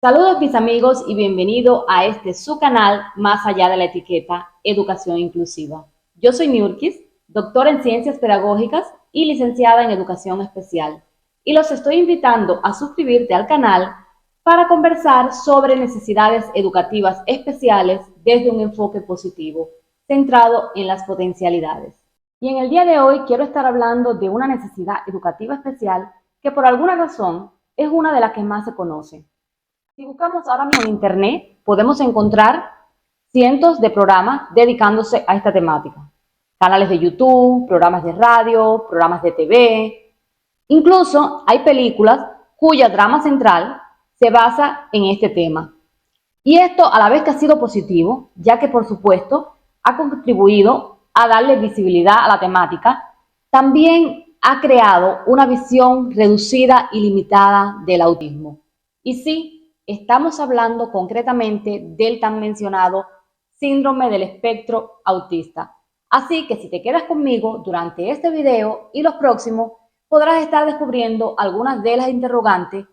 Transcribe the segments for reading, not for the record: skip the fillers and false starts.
Saludos mis amigos y bienvenido a su canal Más allá de la etiqueta, Educación Inclusiva. Yo soy Niurkis, doctora en Ciencias Pedagógicas y licenciada en Educación Especial, y los estoy invitando a suscribirte al canal para conversar sobre necesidades educativas especiales desde un enfoque positivo, centrado en las potencialidades. Y en el día de hoy quiero estar hablando de una necesidad educativa especial que por alguna razón es una de las que más se conoce. Si buscamos ahora mismo en internet, podemos encontrar cientos de programas dedicándose a esta temática. Canales de YouTube, programas de radio, programas de TV. Incluso hay películas cuya trama central se basa en este tema. Y esto a la vez que ha sido positivo, ya que por supuesto ha contribuido a darle visibilidad a la temática, también ha creado una visión reducida y limitada del autismo. Y sí, estamos hablando concretamente del tan mencionado síndrome del espectro autista. Así que si te quedas conmigo durante este video y los próximos, podrás estar descubriendo algunas de las interrogantes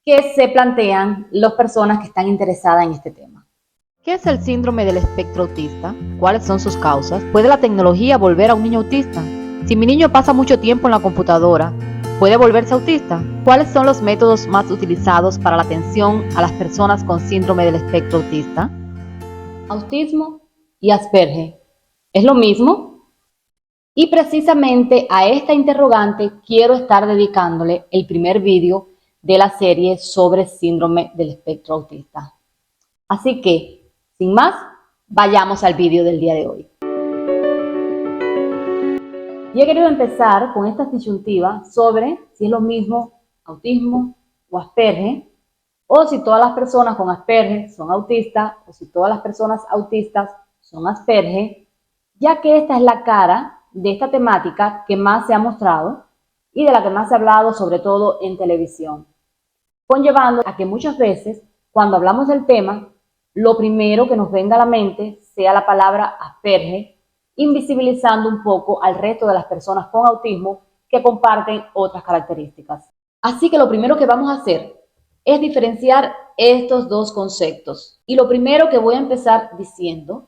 que se plantean las personas que están interesadas en este tema. ¿Qué es el síndrome del espectro autista? ¿Cuáles son sus causas? ¿Puede la tecnología volver a un niño autista? Si mi niño pasa mucho tiempo en la computadora, ¿puede volverse autista? ¿Cuáles son los métodos más utilizados para la atención a las personas con síndrome del espectro autista? Autismo y Asperger, ¿es lo mismo? Y precisamente a esta interrogante quiero estar dedicándole el primer vídeo de la serie sobre síndrome del espectro autista. Así que, sin más, vayamos al vídeo del día de hoy. Y he querido empezar con esta disyuntiva sobre si es lo mismo autismo o Asperger, o si todas las personas con Asperger son autistas, o si todas las personas autistas son Asperger, ya que esta es la cara de esta temática que más se ha mostrado y de la que más se ha hablado, sobre todo en televisión, conllevando a que muchas veces, cuando hablamos del tema, lo primero que nos venga a la mente sea la palabra Asperger, invisibilizando un poco al resto de las personas con autismo que comparten otras características. Así que lo primero que vamos a hacer es diferenciar estos dos conceptos. Y lo primero que voy a empezar diciendo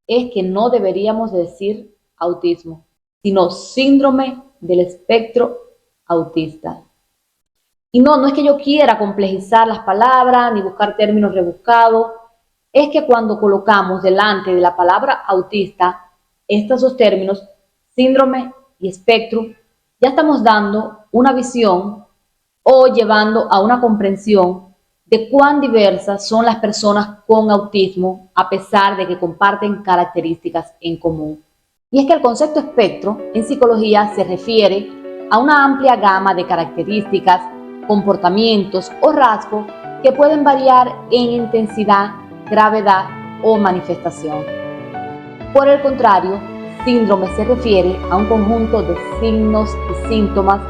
es que no deberíamos decir autismo, sino síndrome del espectro autista. Y no es que yo quiera complejizar las palabras ni buscar términos rebuscados, es que cuando colocamos delante de la palabra autista estos dos términos, síndrome y espectro, ya estamos dando una visión o llevando a una comprensión de cuán diversas son las personas con autismo a pesar de que comparten características en común. Y es que el concepto espectro en psicología se refiere a una amplia gama de características, comportamientos o rasgos que pueden variar en intensidad, gravedad o manifestación. Por el contrario, síndrome se refiere a un conjunto de signos y síntomas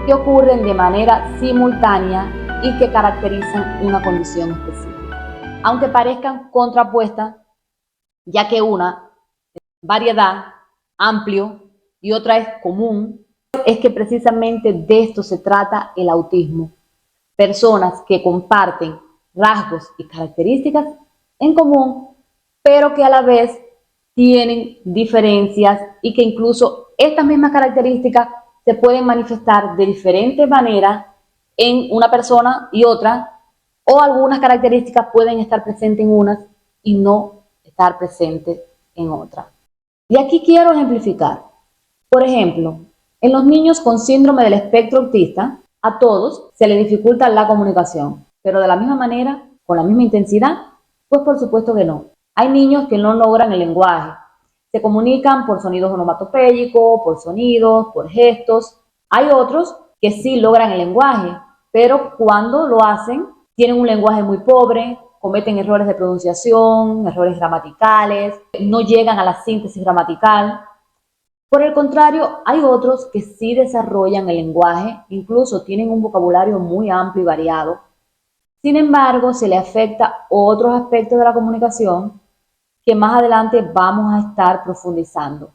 que ocurren de manera simultánea y que caracterizan una condición específica, aunque parezcan contrapuestas, ya que una es variedad, amplio, y otra es común, es que precisamente de esto se trata el autismo. Personas que comparten rasgos y características en común, pero que a la vez tienen diferencias y que incluso estas mismas características se pueden manifestar de diferentes maneras en una persona y otra, o algunas características pueden estar presentes en unas y no estar presentes en otras. Y aquí quiero ejemplificar. Por ejemplo, en los niños con síndrome del espectro autista, a todos se les dificulta la comunicación, pero de la misma manera, con la misma intensidad, pues por supuesto que no. Hay niños que no logran el lenguaje, se comunican por sonidos onomatopéyicos, por sonidos, por gestos. Hay otros que sí logran el lenguaje, pero cuando lo hacen tienen un lenguaje muy pobre, cometen errores de pronunciación, errores gramaticales, no llegan a la síntesis gramatical. Por el contrario, hay otros que sí desarrollan el lenguaje, incluso tienen un vocabulario muy amplio y variado. Sin embargo, se le afecta otros aspectos de la comunicación que más adelante vamos a estar profundizando.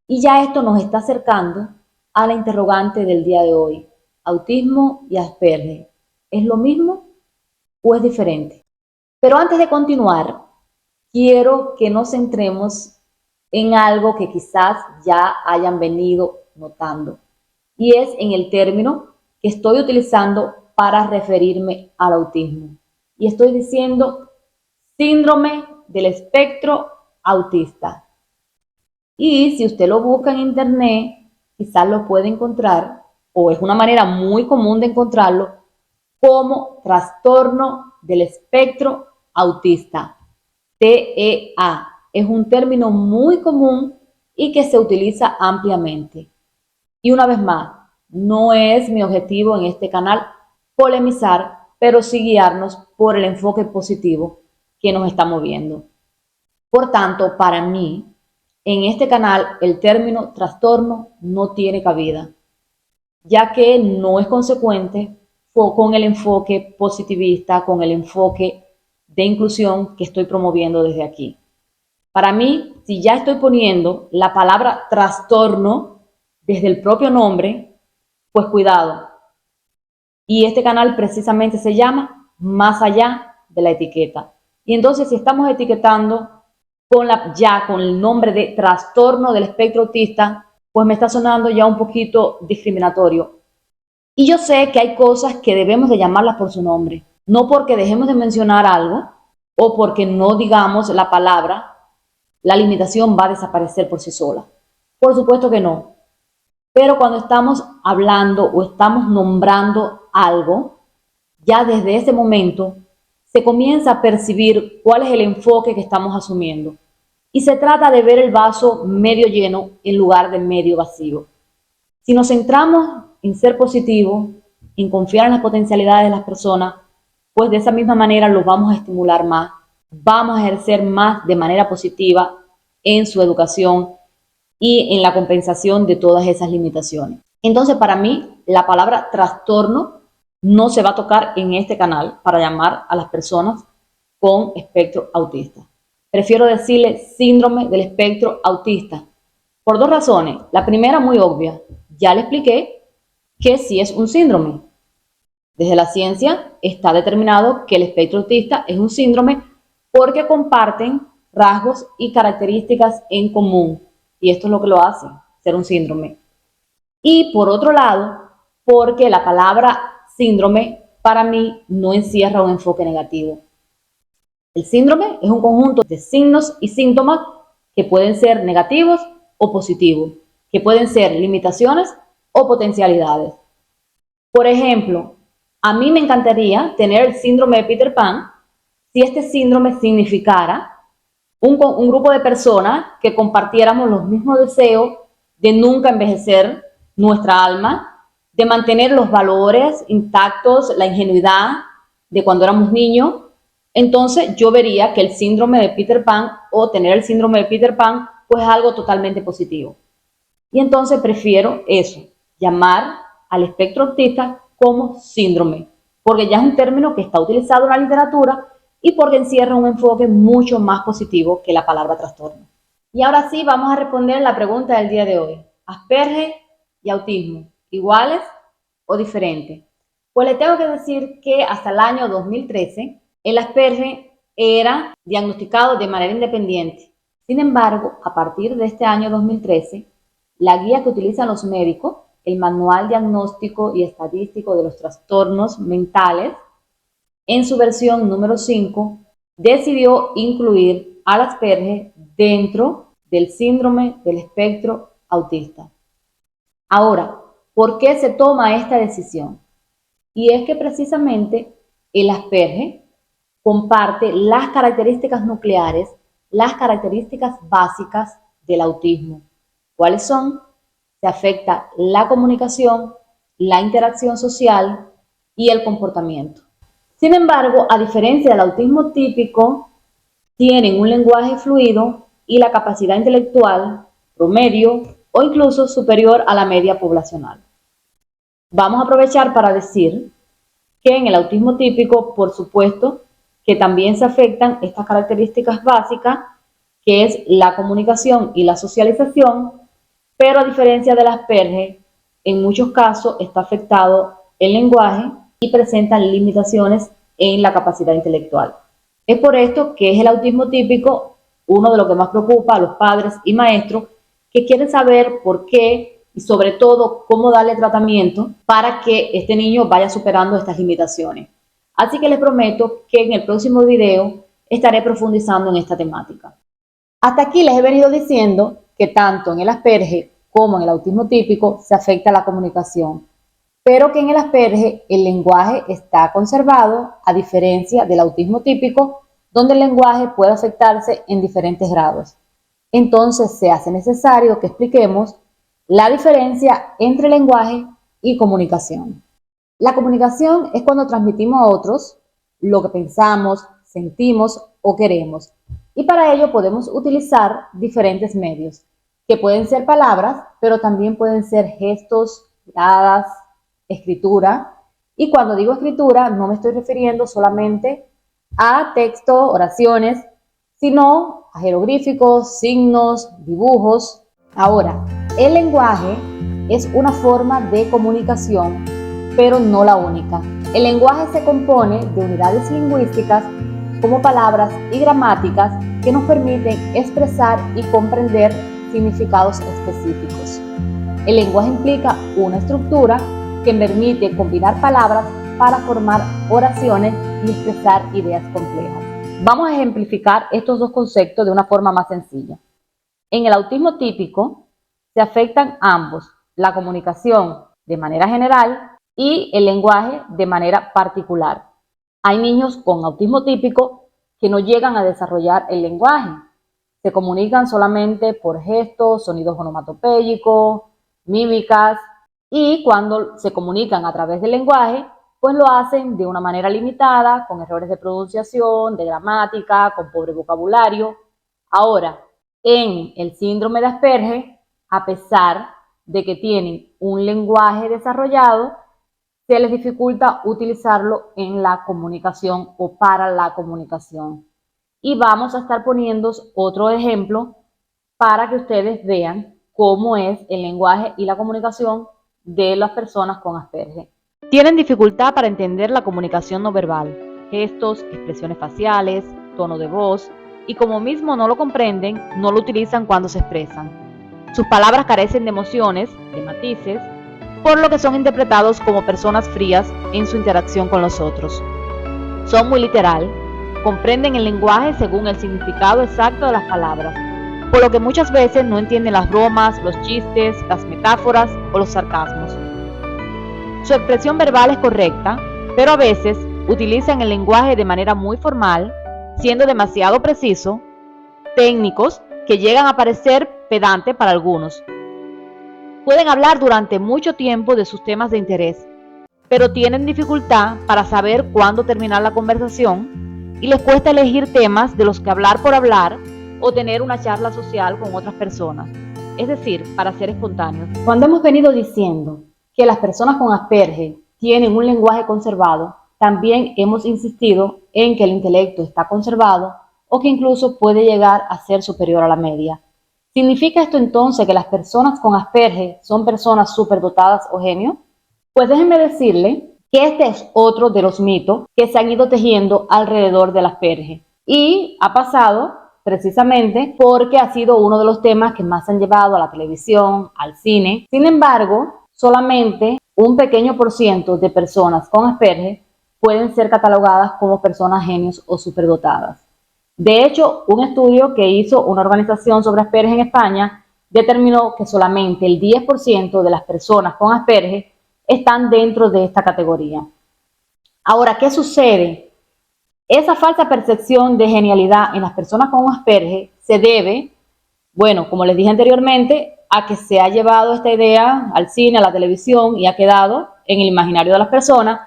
Y ya esto nos está acercando a la interrogante del día de hoy. ¿Autismo y Asperger es lo mismo? o es diferente? Pero antes de continuar, quiero que nos centremos en algo que quizás ya hayan venido notando, y es en el término que estoy utilizando para referirme al autismo. Y estoy diciendo síndrome del espectro autista. Y si usted lo busca en internet, quizás lo puede encontrar, o es una manera muy común de encontrarlo, como trastorno del espectro autista, TEA. Es un término muy común y que se utiliza ampliamente. Y una vez más, no es mi objetivo en este canal polemizar, pero sí guiarnos por el enfoque positivo que nos está moviendo. Por tanto, para mí, en este canal el término trastorno no tiene cabida, ya que no es consecuente con el enfoque positivista, con el enfoque de inclusión que estoy promoviendo desde aquí. Para mí, si ya estoy poniendo la palabra trastorno desde el propio nombre, pues cuidado. Y este canal precisamente se llama Más allá de la etiqueta. Y entonces si estamos etiquetando con el nombre de trastorno del espectro autista, pues me está sonando ya un poquito discriminatorio. Y yo sé que hay cosas que debemos de llamarlas por su nombre, no porque dejemos de mencionar algo o porque no digamos la palabra, la limitación va a desaparecer por sí sola. Por supuesto que no. Pero cuando estamos hablando o estamos nombrando algo, ya desde ese momento se comienza a percibir cuál es el enfoque que estamos asumiendo. Y se trata de ver el vaso medio lleno en lugar de medio vacío. Si nos centramos en ser positivos, en confiar en las potencialidades de las personas, pues de esa misma manera los vamos a estimular más, vamos a ejercer más de manera positiva en su educación y en la compensación de todas esas limitaciones. Entonces, para mí, la palabra trastorno no se va a tocar en este canal para llamar a las personas con espectro autista. Prefiero decirle síndrome del espectro autista por dos razones. La primera, muy obvia, ya le expliqué que sí es un síndrome. Desde la ciencia está determinado que el espectro autista es un síndrome porque comparten rasgos y características en común. Y esto es lo que lo hace ser un síndrome. Y por otro lado, porque la palabra síndrome para mí no encierra un enfoque negativo. El síndrome es un conjunto de signos y síntomas que pueden ser negativos o positivos, que pueden ser limitaciones o potencialidades. Por ejemplo, a mí me encantaría tener el síndrome de Peter Pan si este síndrome significara un grupo de personas que compartiéramos los mismos deseos de nunca envejecer nuestra alma, de mantener los valores intactos, la ingenuidad de cuando éramos niños. Entonces yo vería que el síndrome de Peter Pan o tener el síndrome de Peter Pan pues es algo totalmente positivo. Y entonces prefiero eso, llamar al espectro autista como síndrome, porque ya es un término que está utilizado en la literatura y porque encierra un enfoque mucho más positivo que la palabra trastorno. Y ahora sí, vamos a responder la pregunta del día de hoy. ¿Asperger y autismo iguales o diferentes? Pues le tengo que decir que hasta el año 2013 el Asperger era diagnosticado de manera independiente. Sin embargo, a partir de este año 2013, la guía que utilizan los médicos, el Manual Diagnóstico y Estadístico de los Trastornos Mentales, en su versión número 5, decidió incluir al Asperger dentro del síndrome del espectro autista. Ahora, ¿por qué se toma esta decisión? Y es que precisamente el Asperger comparte las características nucleares, las características básicas del autismo. ¿Cuáles son? Se afecta la comunicación, la interacción social y el comportamiento. Sin embargo, a diferencia del autismo típico, tienen un lenguaje fluido y la capacidad intelectual promedio o incluso superior a la media poblacional. Vamos a aprovechar para decir que en el autismo típico, por supuesto, que también se afectan estas características básicas, que es la comunicación y la socialización, pero a diferencia del Asperger, en muchos casos está afectado el lenguaje y presentan limitaciones en la capacidad intelectual. Es por esto que es el autismo típico uno de los que más preocupa a los padres y maestros que quieren saber por qué y sobre todo cómo darle tratamiento para que este niño vaya superando estas limitaciones. Así que les prometo que en el próximo video estaré profundizando en esta temática. Hasta aquí les he venido diciendo que tanto en el Asperger como en el autismo típico se afecta la comunicación, pero que en el Asperger el lenguaje está conservado a diferencia del autismo típico, donde el lenguaje puede afectarse en diferentes grados. Entonces se hace necesario que expliquemos la diferencia entre lenguaje y comunicación. La comunicación es cuando transmitimos a otros lo que pensamos, sentimos o queremos. Y para ello podemos utilizar diferentes medios, que pueden ser palabras, pero también pueden ser gestos, miradas, escritura. Y cuando digo escritura, no me estoy refiriendo solamente a texto, oraciones, sino a jeroglíficos, signos, dibujos. Ahora, el lenguaje es una forma de comunicación, pero no la única. El lenguaje se compone de unidades lingüísticas como palabras y gramáticas que nos permiten expresar y comprender significados específicos. El lenguaje implica una estructura que permite combinar palabras para formar oraciones y expresar ideas complejas. Vamos a ejemplificar estos dos conceptos de una forma más sencilla. En el autismo típico se afectan ambos, la comunicación de manera general y el lenguaje de manera particular. Hay niños con autismo típico que no llegan a desarrollar el lenguaje. Se comunican solamente por gestos, sonidos onomatopéyicos, mímicas, y cuando se comunican a través del lenguaje, pues lo hacen de una manera limitada, con errores de pronunciación, de gramática, con pobre vocabulario. Ahora, en el síndrome de Asperger, a pesar de que tienen un lenguaje desarrollado, se les dificulta utilizarlo en la comunicación o para la comunicación. Y vamos a estar poniendo otro ejemplo para que ustedes vean cómo es el lenguaje y la comunicación de las personas con Asperger. Tienen dificultad para entender la comunicación no verbal, gestos, expresiones faciales, tono de voz, y como mismo no lo comprenden, no lo utilizan cuando se expresan. Sus palabras carecen de emociones, de matices, por lo que son interpretados como personas frías en su interacción con los otros. Son muy literal, comprenden el lenguaje según el significado exacto de las palabras, por lo que muchas veces no entienden las bromas, los chistes, las metáforas o los sarcasmos. Su expresión verbal es correcta, pero a veces utilizan el lenguaje de manera muy formal, siendo demasiado preciso, técnicos que llegan a parecer pedante para algunos. Pueden hablar durante mucho tiempo de sus temas de interés, pero tienen dificultad para saber cuándo terminar la conversación y les cuesta elegir temas de los que hablar por hablar o tener una charla social con otras personas, es decir, para ser espontáneos. Cuando hemos venido diciendo que las personas con Asperger tienen un lenguaje conservado, también hemos insistido en que el intelecto está conservado o que incluso puede llegar a ser superior a la media. ¿Significa esto entonces que las personas con Asperger son personas superdotadas o genios? Pues déjenme decirle que este es otro de los mitos que se han ido tejiendo alrededor del Asperger. Y ha pasado precisamente porque ha sido uno de los temas que más han llevado a la televisión, al cine. Sin embargo, solamente un pequeño por ciento de personas con Asperger pueden ser catalogadas como personas genios o superdotadas. De hecho, un estudio que hizo una organización sobre Asperger en España determinó que solamente el 10% de las personas con Asperger están dentro de esta categoría. Ahora, ¿qué sucede? Esa falsa percepción de genialidad en las personas con Asperger se debe, bueno, como les dije anteriormente, a que se ha llevado esta idea al cine, a la televisión y ha quedado en el imaginario de las personas,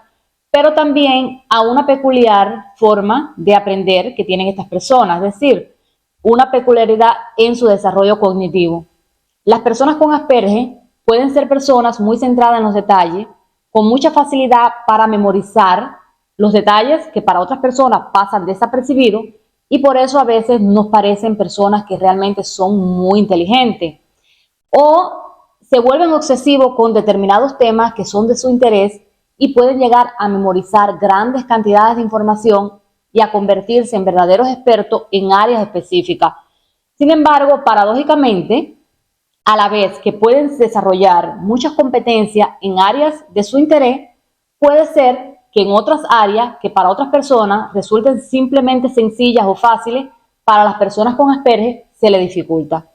pero también a una peculiar forma de aprender que tienen estas personas, es decir, una peculiaridad en su desarrollo cognitivo. Las personas con Asperger pueden ser personas muy centradas en los detalles, con mucha facilidad para memorizar los detalles que para otras personas pasan desapercibidos y por eso a veces nos parecen personas que realmente son muy inteligentes. O se vuelven obsesivos con determinados temas que son de su interés y pueden llegar a memorizar grandes cantidades de información y a convertirse en verdaderos expertos en áreas específicas. Sin embargo, paradójicamente, a la vez que pueden desarrollar muchas competencias en áreas de su interés, puede ser que en otras áreas que para otras personas resulten simplemente sencillas o fáciles, para las personas con Asperger se les dificulta.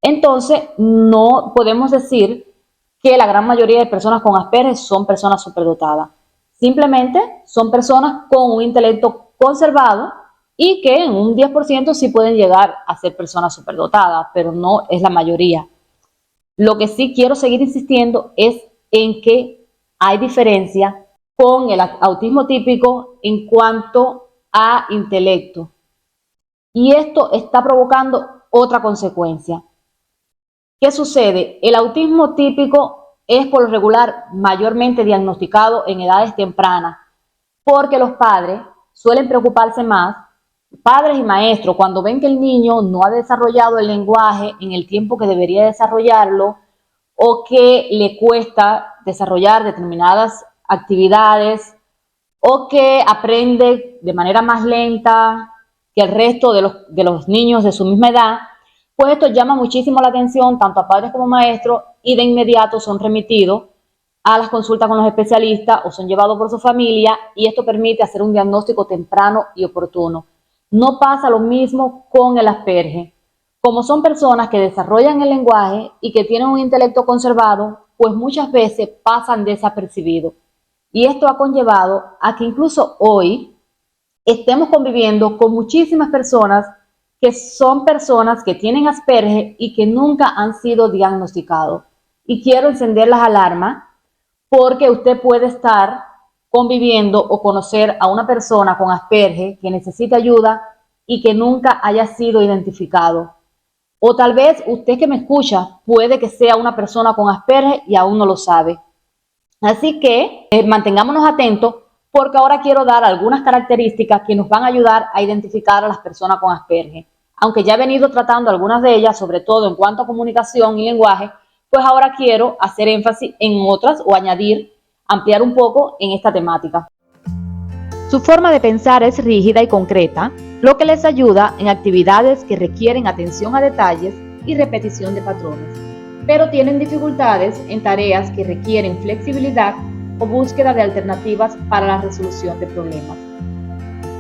Entonces, no podemos decir que la gran mayoría de personas con Asperger son personas superdotadas. Simplemente son personas con un intelecto conservado y que en un 10% sí pueden llegar a ser personas superdotadas, pero no es la mayoría. Lo que sí quiero seguir insistiendo es en que hay diferencia con el autismo típico en cuanto a intelecto. Y esto está provocando otra consecuencia. ¿Qué sucede? El autismo típico es por lo regular mayormente diagnosticado en edades tempranas, porque los padres suelen preocuparse más, padres y maestros, cuando ven que el niño no ha desarrollado el lenguaje en el tiempo que debería desarrollarlo, o que le cuesta desarrollar determinadas actividades, o que aprende de manera más lenta que el resto de los niños de su misma edad, pues esto llama muchísimo la atención tanto a padres como maestros y de inmediato son remitidos a las consultas con los especialistas o son llevados por su familia, y esto permite hacer un diagnóstico temprano y oportuno. No pasa lo mismo con el Asperger. Como son personas que desarrollan el lenguaje y que tienen un intelecto conservado, pues muchas veces pasan desapercibidos. Y esto ha conllevado a que incluso hoy estemos conviviendo con muchísimas personas que son personas que tienen Asperger y que nunca han sido diagnosticados. Y quiero encender las alarmas porque usted puede estar conviviendo o conocer a una persona con Asperger que necesita ayuda y que nunca haya sido identificado. O tal vez usted que me escucha puede que sea una persona con Asperger y aún no lo sabe. Así que mantengámonos atentos porque ahora quiero dar algunas características que nos van a ayudar a identificar a las personas con Asperger. Aunque ya he venido tratando algunas de ellas, sobre todo en cuanto a comunicación y lenguaje, pues ahora quiero hacer énfasis en otras o añadir, ampliar un poco en esta temática. Su forma de pensar es rígida y concreta, lo que les ayuda en actividades que requieren atención a detalles y repetición de patrones, pero tienen dificultades en tareas que requieren flexibilidad o búsqueda de alternativas para la resolución de problemas.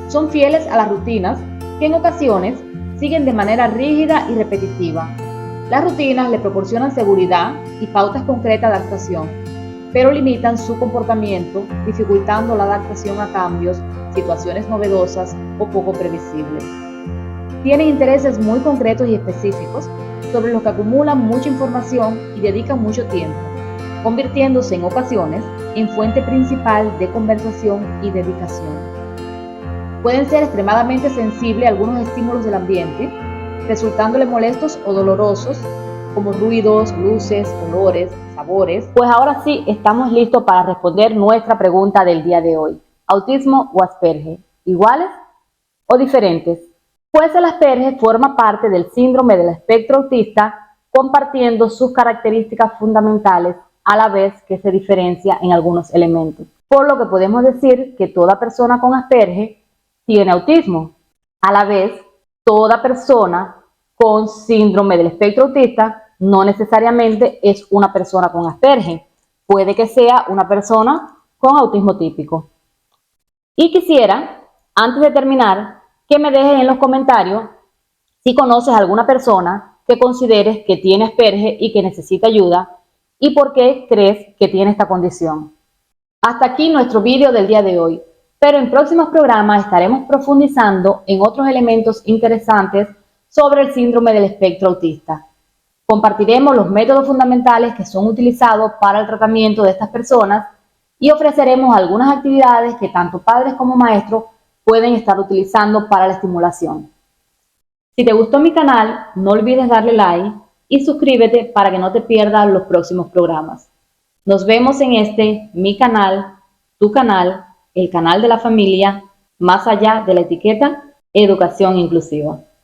Son fieles a las rutinas que en ocasiones siguen de manera rígida y repetitiva. Las rutinas le proporcionan seguridad y pautas concretas de actuación, pero limitan su comportamiento, dificultando la adaptación a cambios, situaciones novedosas o poco previsibles. Tienen intereses muy concretos y específicos sobre los que acumulan mucha información y dedican mucho tiempo, convirtiéndose en ocasiones en fuente principal de conversación y dedicación. Pueden ser extremadamente sensibles a algunos estímulos del ambiente, resultándole molestos o dolorosos, como ruidos, luces, olores, sabores. Pues ahora sí estamos listos para responder nuestra pregunta del día de hoy. ¿Autismo o Asperger? ¿Iguales o diferentes? Pues el Asperger forma parte del síndrome del espectro autista, compartiendo sus características fundamentales a la vez que se diferencia en algunos elementos. Por lo que podemos decir que toda persona con Asperger tiene autismo. A la vez, toda persona con síndrome del espectro autista no necesariamente es una persona con Asperger. Puede que sea una persona con autismo típico. Y quisiera, antes de terminar, que me dejes en los comentarios si conoces a alguna persona que consideres que tiene Asperger y que necesita ayuda y por qué crees que tiene esta condición. Hasta aquí nuestro vídeo del día de hoy, pero en próximos programas estaremos profundizando en otros elementos interesantes sobre el síndrome del espectro autista. Compartiremos los métodos fundamentales que son utilizados para el tratamiento de estas personas y ofreceremos algunas actividades que tanto padres como maestros pueden estar utilizando para la estimulación. Si te gustó mi canal, no olvides darle like y suscríbete para que no te pierdas los próximos programas. Nos vemos en mi canal, tu canal, el canal de la familia, más allá de la etiqueta Educación Inclusiva.